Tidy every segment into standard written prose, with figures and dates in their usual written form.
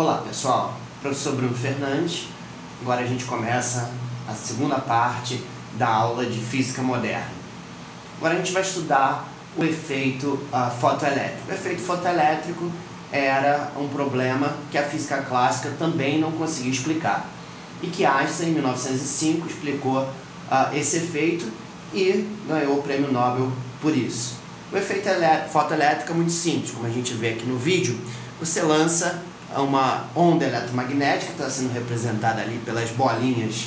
Olá pessoal, professor Bruno Fernandes. Agora a gente começa a segunda parte da aula de Física Moderna. Agora a gente vai estudar o efeito fotoelétrico. O efeito fotoelétrico era um problema que a física clássica também não conseguia explicar. E que Einstein, em 1905, explicou esse efeito e ganhou o prêmio Nobel por isso. O efeito fotoelétrico é muito simples, como a gente vê aqui no vídeo. Você lança uma onda eletromagnética, está sendo representada ali pelas bolinhas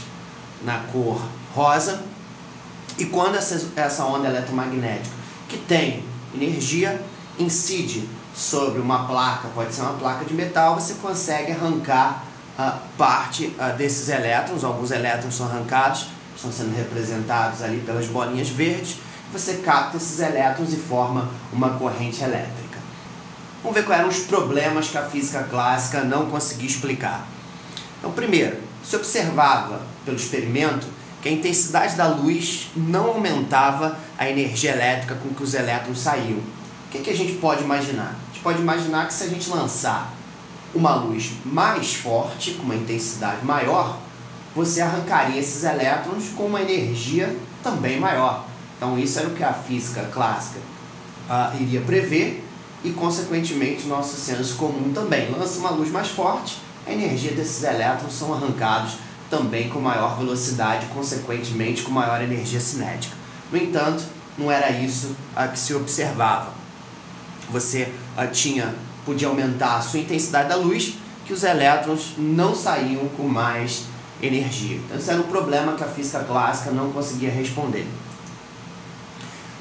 na cor rosa, e quando essa onda eletromagnética, que tem energia, incide sobre uma placa, pode ser uma placa de metal, você consegue arrancar parte desses elétrons. Alguns elétrons são arrancados, estão sendo representados ali pelas bolinhas verdes. Você capta esses elétrons e forma uma corrente elétrica. Vamos ver quais eram os problemas que a física clássica não conseguia explicar. Então, primeiro, se observava pelo experimento que a intensidade da luz não aumentava a energia elétrica com que os elétrons saíam. O que a gente pode imaginar? A gente pode imaginar que se a gente lançar uma luz mais forte, com uma intensidade maior, você arrancaria esses elétrons com uma energia também maior. Então isso era o que a física clássica iria prever e, consequentemente, nosso senso comum também. Lança uma luz mais forte, a energia desses elétrons são arrancados também com maior velocidade, consequentemente com maior energia cinética. No entanto, não era isso que se observava. Você podia aumentar a sua intensidade da luz, que os elétrons não saíam com mais energia. Então esse era um problema que a física clássica não conseguia responder.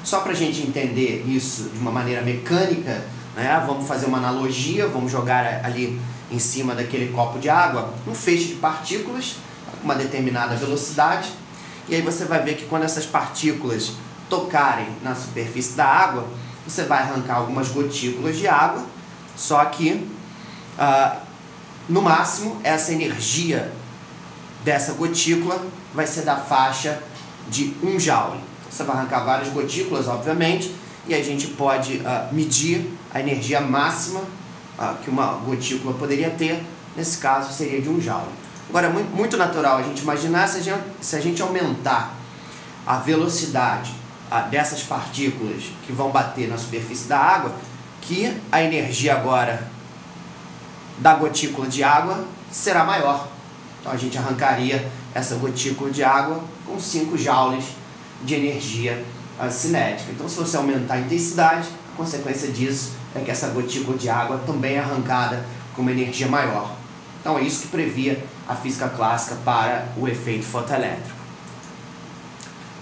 Só para a gente entender isso de uma maneira mecânica, né, vamos fazer uma analogia, vamos jogar ali em cima daquele copo de água um feixe de partículas com uma determinada velocidade, e aí você vai ver que quando essas partículas tocarem na superfície da água, você vai arrancar algumas gotículas de água, só que no máximo essa energia dessa gotícula vai ser da faixa de 1 joule. Você vai arrancar várias gotículas, obviamente, e a gente pode medir a energia máxima que uma gotícula poderia ter. Nesse caso seria de 1 joule. Agora é muito natural a gente imaginar se a gente aumentar a velocidade dessas partículas que vão bater na superfície da água, que a energia agora da gotícula de água será maior. Então a gente arrancaria essa gotícula de água com 5 joules de energia cinética. Então, se você aumentar a intensidade, a consequência disso é que essa gotícula de água também é arrancada com uma energia maior. Então é isso que previa a física clássica para o efeito fotoelétrico.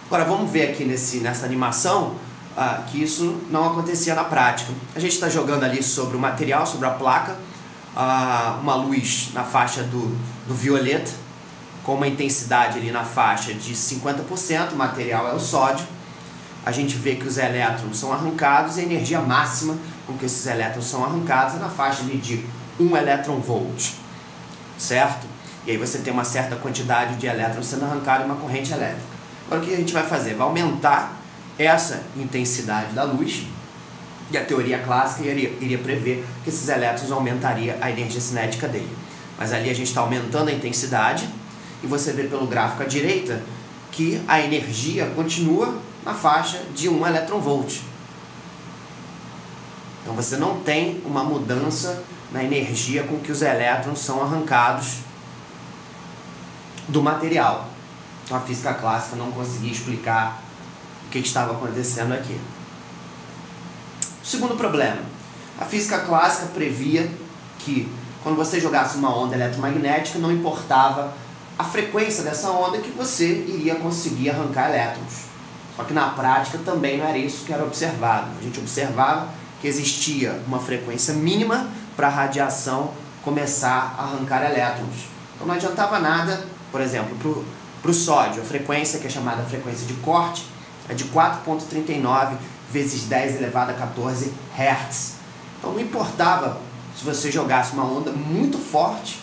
Agora vamos ver aqui nessa animação que isso não acontecia na prática. A gente está jogando ali sobre o material, sobre a placa, uma luz na faixa do violeta, com uma intensidade ali na faixa de 50%, o material é o sódio. A gente vê que os elétrons são arrancados e a energia máxima com que esses elétrons são arrancados é na faixa ali de 1 elétron-volt, certo? E aí você tem uma certa quantidade de elétrons sendo arrancados em uma corrente elétrica. Agora o que a gente vai fazer? Vai aumentar essa intensidade da luz, e a teoria clássica iria prever que esses elétrons aumentariam a energia cinética dele. Mas ali a gente está aumentando a intensidade, e você vê pelo gráfico à direita que a energia continua na faixa de 1 elétron-volt. Então você não tem uma mudança na energia com que os elétrons são arrancados do material. Então a física clássica não conseguia explicar o que estava acontecendo aqui. Segundo problema, a física clássica previa que quando você jogasse uma onda eletromagnética, não importava a frequência dessa onda, que você iria conseguir arrancar elétrons. Só que na prática também não era isso que era observado. A gente observava que existia uma frequência mínima para a radiação começar a arrancar elétrons. Então não adiantava nada, por exemplo, para o sódio, a frequência, que é chamada frequência de corte, é de 4,39 vezes 10 elevado a 14 Hz. Então não importava se você jogasse uma onda muito forte,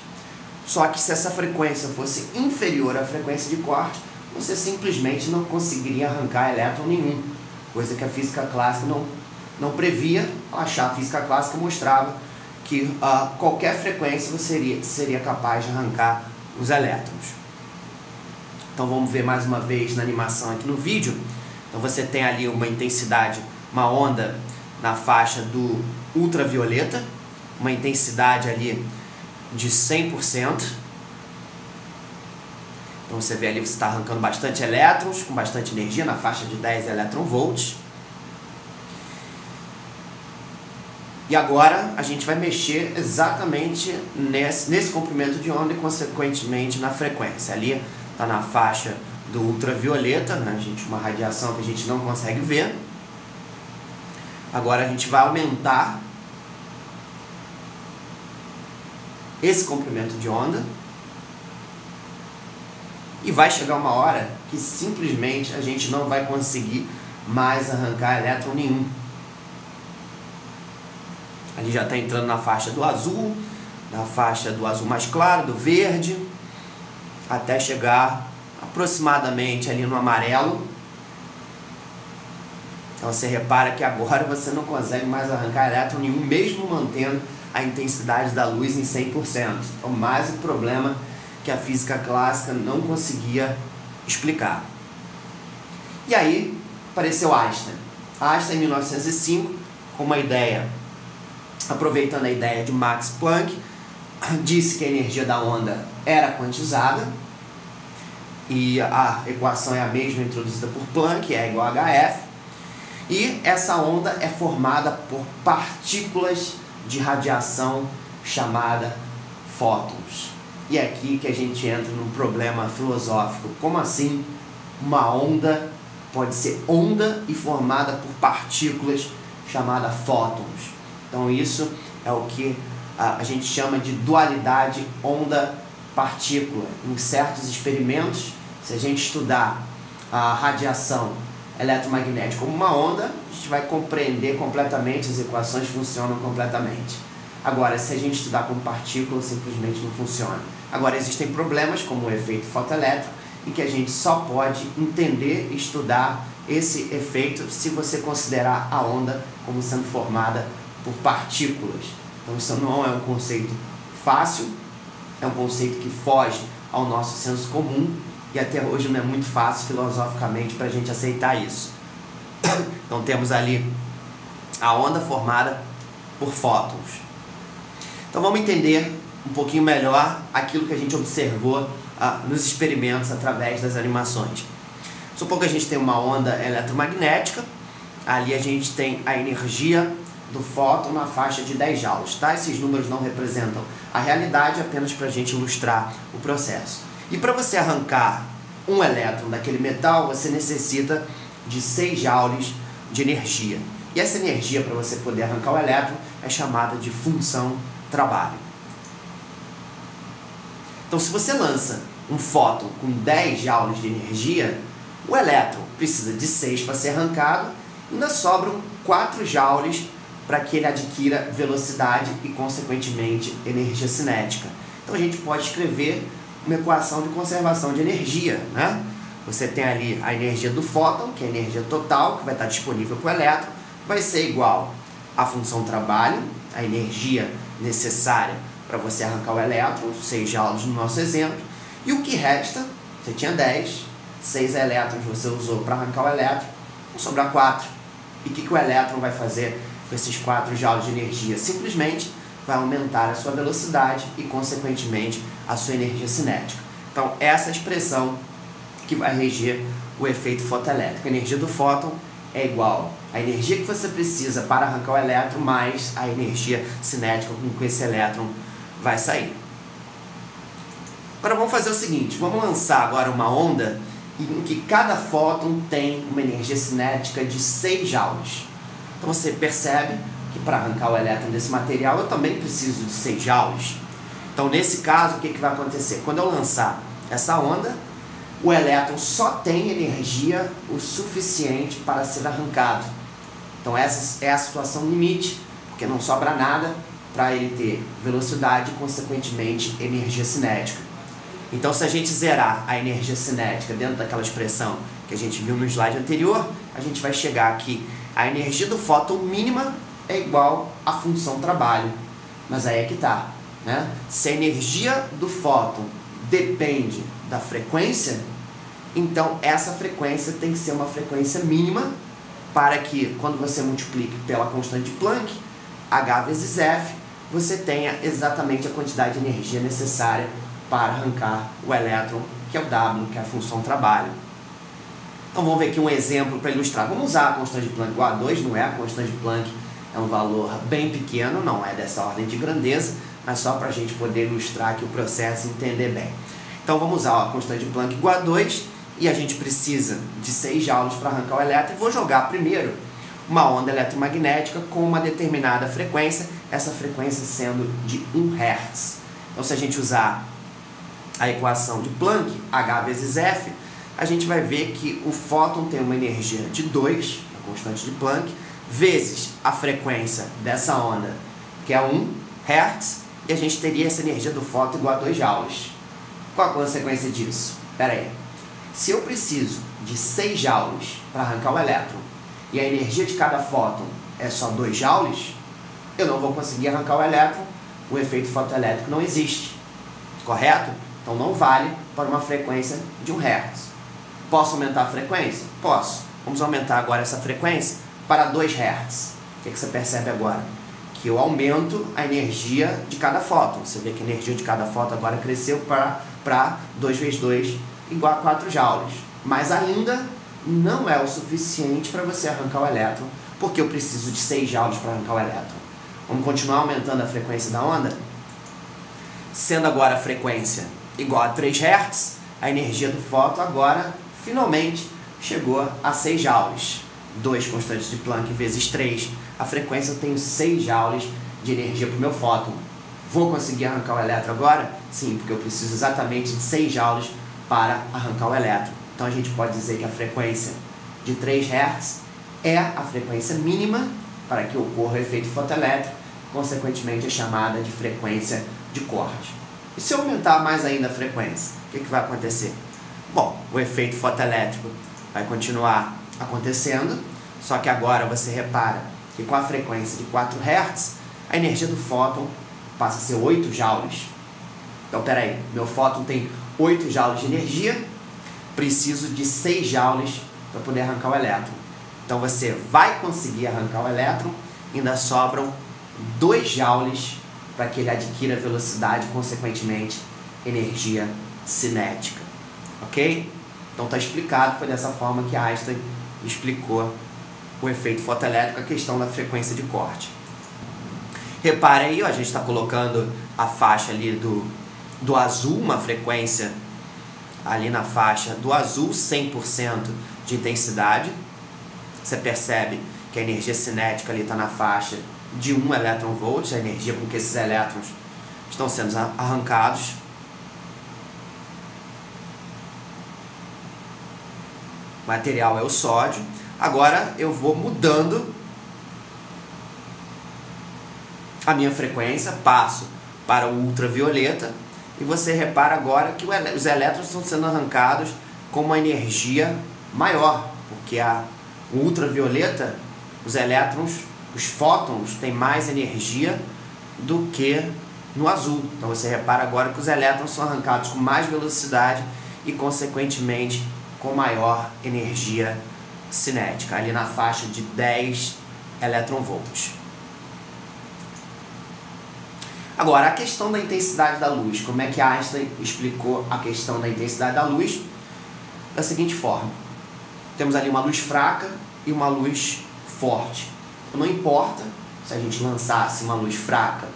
só que se essa frequência fosse inferior à frequência de corte, você simplesmente não conseguiria arrancar elétron nenhum, coisa que a física clássica não previa. A física clássica mostrava que qualquer frequência você seria capaz de arrancar os elétrons. Então vamos ver mais uma vez na animação aqui no vídeo. Então você tem ali uma intensidade, uma onda na faixa do ultravioleta, uma intensidade ali de 100%. Então você vê ali que você está arrancando bastante elétrons, com bastante energia, na faixa de 10 electronvolts. E agora a gente vai mexer exatamente nesse comprimento de onda e consequentemente na frequência. Ali está na faixa do ultravioleta, né? Uma radiação que a gente não consegue ver. Agora a gente vai aumentar esse comprimento de onda e vai chegar uma hora que simplesmente a gente não vai conseguir mais arrancar elétron nenhum. Ali já está entrando na faixa do azul, na faixa do azul mais claro, do verde, até chegar aproximadamente ali no amarelo. Então você repara que agora você não consegue mais arrancar elétron nenhum, mesmo mantendo a intensidade da luz em 100%. Então mais um problema que a física clássica não conseguia explicar. E aí apareceu Einstein. Einstein, em 1905, com uma ideia, aproveitando a ideia de Max Planck, disse que a energia da onda era quantizada, e a equação é a mesma introduzida por Planck, é igual a hf, e essa onda é formada por partículas de radiação chamada fótons. E é aqui que a gente entra num problema filosófico. Como assim uma onda pode ser onda e formada por partículas chamada fótons? Então isso é o que a gente chama de dualidade onda-partícula. Em certos experimentos, se a gente estudar a radiação eletromagnética como uma onda, a gente vai compreender completamente, as equações funcionam completamente. Agora, se a gente estudar como partícula, simplesmente não funciona. Agora, existem problemas como o efeito fotoelétrico, em que a gente só pode entender e estudar esse efeito se você considerar a onda como sendo formada por partículas. Então isso não é um conceito fácil, é um conceito que foge ao nosso senso comum e até hoje não é muito fácil filosoficamente para a gente aceitar isso. Então temos ali a onda formada por fótons. Então vamos entender um pouquinho melhor aquilo que a gente observou nos experimentos através das animações. Supor que a gente tem uma onda eletromagnética, ali a gente tem a energia do fóton na faixa de 10 joules, tá? Esses números não representam a realidade, apenas para a gente ilustrar o processo. E para você arrancar um elétron daquele metal, você necessita de 6 joules de energia. E essa energia, para você poder arrancar o elétron, é chamada de função trabalho. Então, se você lança um fóton com 10 joules de energia, o elétron precisa de 6 para ser arrancado, e ainda sobram 4 joules para que ele adquira velocidade e, consequentemente, energia cinética. Então a gente pode escrever uma equação de conservação de energia, né? Você tem ali a energia do fóton, que é a energia total, que vai estar disponível para o elétron, vai ser igual à função trabalho, a energia necessária para você arrancar o elétron, 6 joules no nosso exemplo, e o que resta, você tinha 10, 6 elétrons você usou para arrancar o elétron, vão sobrar 4. E o que o elétron vai fazer com esses 4 joules de energia? Simplesmente vai aumentar a sua velocidade e, consequentemente, a sua energia cinética. Então, essa é a expressão que vai reger o efeito fotoelétrico. A energia do fóton é igual à energia que você precisa para arrancar o elétron mais a energia cinética com que esse elétron vai sair. Agora vamos fazer o seguinte, vamos lançar agora uma onda em que cada fóton tem uma energia cinética de 6 joules. Então você percebe que para arrancar o elétron desse material eu também preciso de 6 joules. Então nesse caso o que vai acontecer? Quando eu lançar essa onda, o elétron só tem energia o suficiente para ser arrancado. Então essa é a situação limite, porque não sobra nada para ele ter velocidade e, consequentemente, energia cinética. Então, se a gente zerar a energia cinética dentro daquela expressão que a gente viu no slide anterior, a gente vai chegar aqui. A energia do fóton mínima é igual à função trabalho. Mas aí é que tá, né? Se a energia do fóton depende da frequência, então essa frequência tem que ser uma frequência mínima para que, quando você multiplique pela constante de Planck, H vezes F, você tenha exatamente a quantidade de energia necessária para arrancar o elétron, que é o W, que é a função trabalho. Então vamos ver aqui um exemplo para ilustrar. Vamos usar a constante de Planck. O A2 não é a constante de Planck, é um valor bem pequeno, não é dessa ordem de grandeza, mas só para a gente poder ilustrar aqui o processo e entender bem. Então vamos usar a constante de Planck igual a 2 e a gente precisa de 6 joules para arrancar o elétron. Vou jogar primeiro uma onda eletromagnética com uma determinada frequência, essa frequência sendo de 1 Hz. Então se a gente usar a equação de Planck, H vezes F, a gente vai ver que o fóton tem uma energia de 2, a constante de Planck, vezes a frequência dessa onda, que é 1 Hz, e a gente teria essa energia do fóton igual a 2 joules. Qual a consequência disso? Espera aí. Se eu preciso de 6 joules para arrancar o elétron, e a energia de cada fóton é só 2 joules, eu não vou conseguir arrancar o elétron, o efeito fotoelétrico não existe. Correto? Então não vale para uma frequência de 1 Hz. Posso aumentar a frequência? Posso. Vamos aumentar agora essa frequência para 2 Hz. O que você percebe agora? Que eu aumento a energia de cada fóton. Você vê que a energia de cada fóton agora cresceu para 2 vezes 2 igual a 4 joules. Mas ainda não é o suficiente para você arrancar o elétron, porque eu preciso de 6 joules para arrancar o elétron. Vamos continuar aumentando a frequência da onda? Sendo agora a frequência igual a 3 Hz, a energia do fóton agora, finalmente, chegou a 6 joules. 2 constantes de Planck vezes 3, a frequência eu tenho 6 joules de energia para o meu fóton. Vou conseguir arrancar o elétron agora? Sim, porque eu preciso exatamente de 6 joules para arrancar o elétron. Então a gente pode dizer que a frequência de 3 Hz é a frequência mínima para que ocorra o efeito fotoelétrico, consequentemente é chamada de frequência de corte. E se eu aumentar mais ainda a frequência, o que vai acontecer? Bom, o efeito fotoelétrico vai continuar acontecendo, só que agora você repara que com a frequência de 4 Hz, a energia do fóton passa a ser 8 joules. Então, peraí, meu fóton tem 8 joules de energia, preciso de 6 joules para poder arrancar o elétron. Então você vai conseguir arrancar o elétron, ainda sobram 2 joules para que ele adquira velocidade e, consequentemente, energia cinética. Ok? Então está explicado, foi dessa forma que Einstein explicou o efeito fotoelétrico, a questão da frequência de corte. Repare aí, ó, a gente está colocando a faixa ali do azul, uma frequência ali na faixa do azul, 100% de intensidade. Você percebe que a energia cinética ali está na faixa de 1 elétron-volt, a energia com que esses elétrons estão sendo arrancados. O material é o sódio. Agora eu vou mudando a minha frequência, passo para o ultravioleta e você repara agora que os elétrons estão sendo arrancados com uma energia maior, porque o ultravioleta, os elétrons, os fótons têm mais energia do que no azul. Então você repara agora que os elétrons são arrancados com mais velocidade e, consequentemente, com maior energia cinética, ali na faixa de 10 elétron-volts. Agora, a questão da intensidade da luz. Como é que Einstein explicou a questão da intensidade da luz? Da seguinte forma. Temos ali uma luz fraca e uma luz forte. Não importa se a gente lançasse uma luz fraca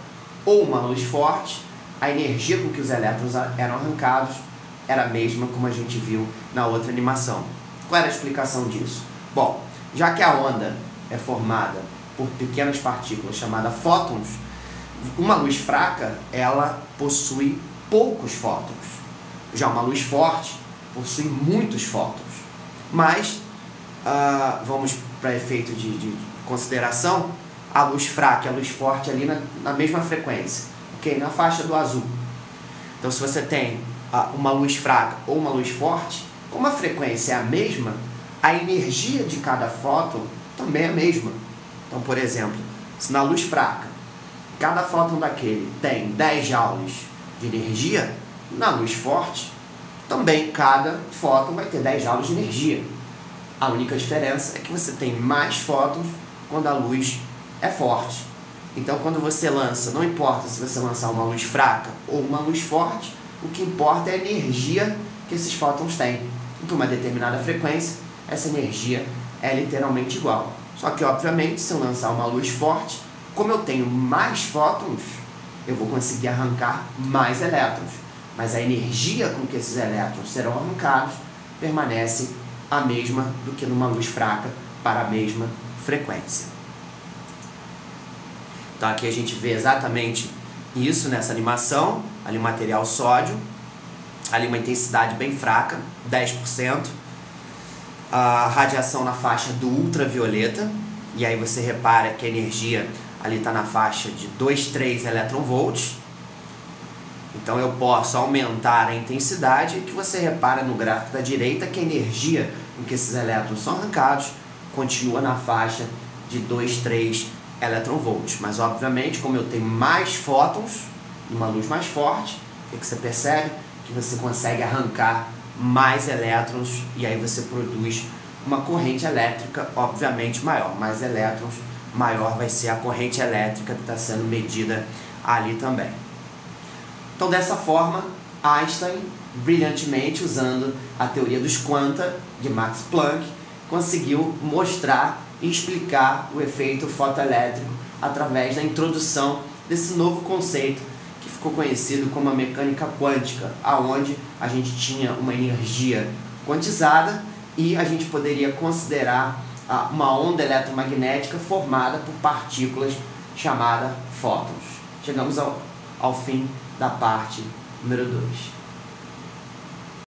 ou uma luz forte, a energia com que os elétrons eram arrancados era a mesma como a gente viu na outra animação. Qual era a explicação disso? Bom, já que a onda é formada por pequenas partículas chamadas fótons, uma luz fraca, ela possui poucos fótons. Já uma luz forte possui muitos fótons. Mas, vamos para efeito de consideração, a luz fraca e a luz forte ali na mesma frequência, ok? Na faixa do azul. Então, se você tem uma luz fraca ou uma luz forte, como a frequência é a mesma, a energia de cada fóton também é a mesma. Então, por exemplo, se na luz fraca cada fóton daquele tem 10 joules de energia, na luz forte, também cada fóton vai ter 10 joules de energia. A única diferença é que você tem mais fótons quando a luz é forte. Então, quando você lança, não importa se você lançar uma luz fraca ou uma luz forte, o que importa é a energia que esses fótons têm. E por uma determinada frequência, essa energia é literalmente igual. Só que, obviamente, se eu lançar uma luz forte, como eu tenho mais fótons, eu vou conseguir arrancar mais elétrons. Mas a energia com que esses elétrons serão arrancados permanece a mesma do que numa luz fraca para a mesma frequência. Então aqui a gente vê exatamente isso nessa animação, ali o material sódio, ali uma intensidade bem fraca, 10%, a radiação na faixa do ultravioleta, e aí você repara que a energia ali está na faixa de 2,3 eletronvolts. Então eu posso aumentar a intensidade, que você repara no gráfico da direita que a energia com que esses elétrons são arrancados continua na faixa de 2,3 eletronvolts. Mas obviamente, como eu tenho mais fótons, uma luz mais forte, o que você percebe? Que você consegue arrancar mais elétrons e aí você produz uma corrente elétrica obviamente maior. Mais elétrons, maior vai ser a corrente elétrica que está sendo medida ali também. Então, dessa forma, Einstein, brilhantemente usando a teoria dos quanta de Max Planck, conseguiu mostrar e explicar o efeito fotoelétrico através da introdução desse novo conceito que ficou conhecido como a mecânica quântica, aonde a gente tinha uma energia quantizada e a gente poderia considerar uma onda eletromagnética formada por partículas chamada fótons. Chegamos ao fim da parte número 2.